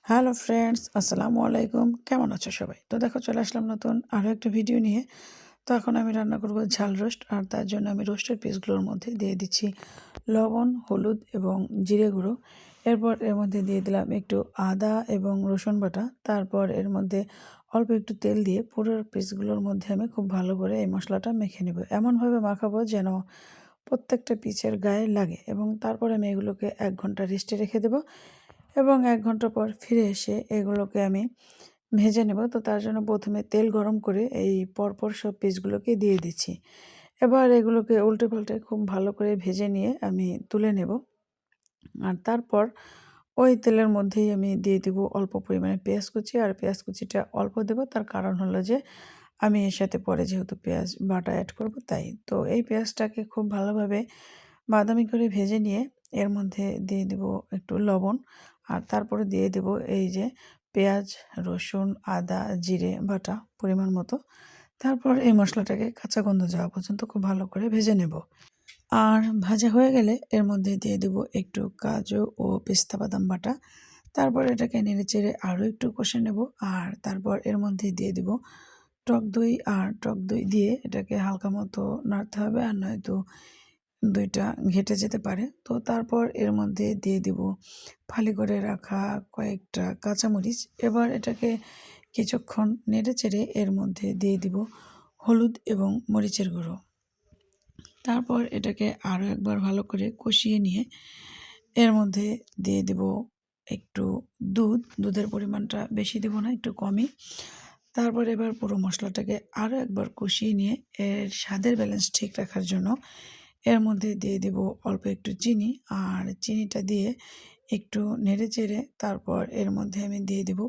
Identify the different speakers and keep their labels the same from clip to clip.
Speaker 1: Hello friends, আসসালামু আলাইকুম। কেমন আছো সবাই? তো দেখো, চলে আসলাম নতুন আরও একটা ভিডিও নিয়ে। তো এখন আমি রান্না করব ঝাল রোস্ট, আর তার জন্য আমি রোস্টের পিসগুলোর মধ্যে দিয়ে দিচ্ছি লবণ, হলুদ এবং জিরে গুঁড়ো। এরপর এর মধ্যে দিয়ে দিলাম একটু আদা এবং রসুন বাটা। তারপর এর মধ্যে অল্প একটু তেল দিয়ে পুরো পিসগুলোর মধ্যে আমি খুব ভালো করে এই মশলাটা মেখে নেব। এমনভাবে মাখাবো যেন প্রত্যেকটা পিসের গায়ে লাগে, এবং তারপরে আমি এগুলোকে 1 ঘন্টা রেস্টে রেখে দেবো। এবং 1 ঘন্টা পর ফিরে এসে এগুলোকে আমি ভেজে নেব। তো তার জন্য প্রথমে তেল গরম করে এই পরপর সব পিসগুলোকে দিয়ে দিচ্ছি। এবার এগুলোকে উল্টে পাল্টে খুব ভালো করে ভেজে নিয়ে আমি তুলে নেব। আর তারপর ওই তেলের মধ্যেই আমি দিয়ে দেবো অল্প পরিমাণে পেঁয়াজ কুচি, আর পেঁয়াজ কুচিটা অল্প দেবো, তার কারণ হলো যে আমি এর সাথে পরে যেহেতু পেঁয়াজ বাটা অ্যাড করব তাই। তো এই পেঁয়াজটাকে খুব ভালোভাবে বাদামি করে ভেজে নিয়ে এর মধ্যে দিয়ে দেব একটু লবণ, আর তারপরে দিয়ে দেব এই যে পেঁয়াজ, রসুন, আদা, জিরে বাটা পরিমাণ মতো। তারপর এই মশলাটাকে কাঁচা গন্ধ যাওয়া পর্যন্ত খুব ভালো করে ভেজে নেব। আর ভাজা হয়ে গেলে এর মধ্যে দিয়ে দেব একটু কাজু ও পেস্তা বাদাম বাটা। তারপর এটাকে নেড়েচেড়ে আরও একটু কষে নেব। আর তারপর এর মধ্যে দিয়ে দেব টক দই, আর টক দই দিয়ে এটাকে হালকা মতো নাড়তে হবে, আর নয়তো দইটা ঘেটে যেতে পারে। তো তারপর এর মধ্যে দিয়ে দেব ফালি করে রাখা কয়েকটা কাঁচামরিচ। এবার এটাকে কিছুক্ষণ নেড়েচেড়ে এর মধ্যে দিয়ে দিব হলুদ এবং মরিচের গুঁড়ো। তারপর এটাকে আরও একবার ভালো করে কষিয়ে নিয়ে এর মধ্যে দিয়ে দেব একটু দুধের পরিমাণটা বেশি দেব না, একটু কমই। তারপর এবার পুরো মশলাটাকে আরও একবার কষিয়ে নিয়ে এর স্বাদের ব্যালেন্স ঠিক রাখার জন্য এর মধ্যে দিয়ে দেব অল্প একটু চিনি, আর চিনিটা দিয়ে একটু নেড়ে চেড়ে তারপর এর মধ্যে আমি দিয়ে দেব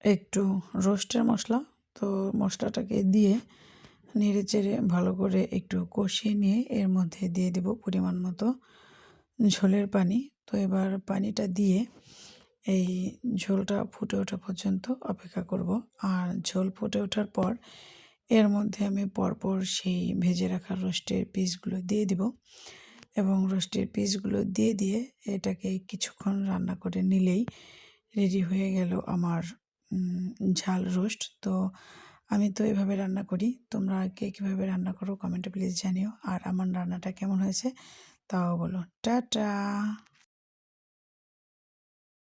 Speaker 1: একটু রোস্টের মশলা। তো মশলাটাকে দিয়ে নেড়ে চেড়ে ভালো করে একটু কষিয়ে নিয়ে এর মধ্যে দিয়ে দেব পরিমাণ মতো ঝোলের পানি। তো এবার পানিটা দিয়ে এই ঝোলটা ফুটে ওঠা পর্যন্ত অপেক্ষা করব। আর ঝোল ফুটে ওঠার পর এর মধ্যে আমি পরপর সেই ভেজে রাখা রোস্টের পিসগুলো দিয়ে দিব, এবং রোস্টের পিসগুলো দিয়ে দিয়ে এটাকে কিছুক্ষণ রান্না করে নিলেই রেডি হয়ে গেল আমার ঝাল রোস্ট। তো আমি তো এভাবে রান্না করি, তোমরা কে কীভাবে রান্না করো কমেন্টে প্লিজ জানিও। আর আমার রান্নাটা কেমন হয়েছে তাও বলো। টাটা।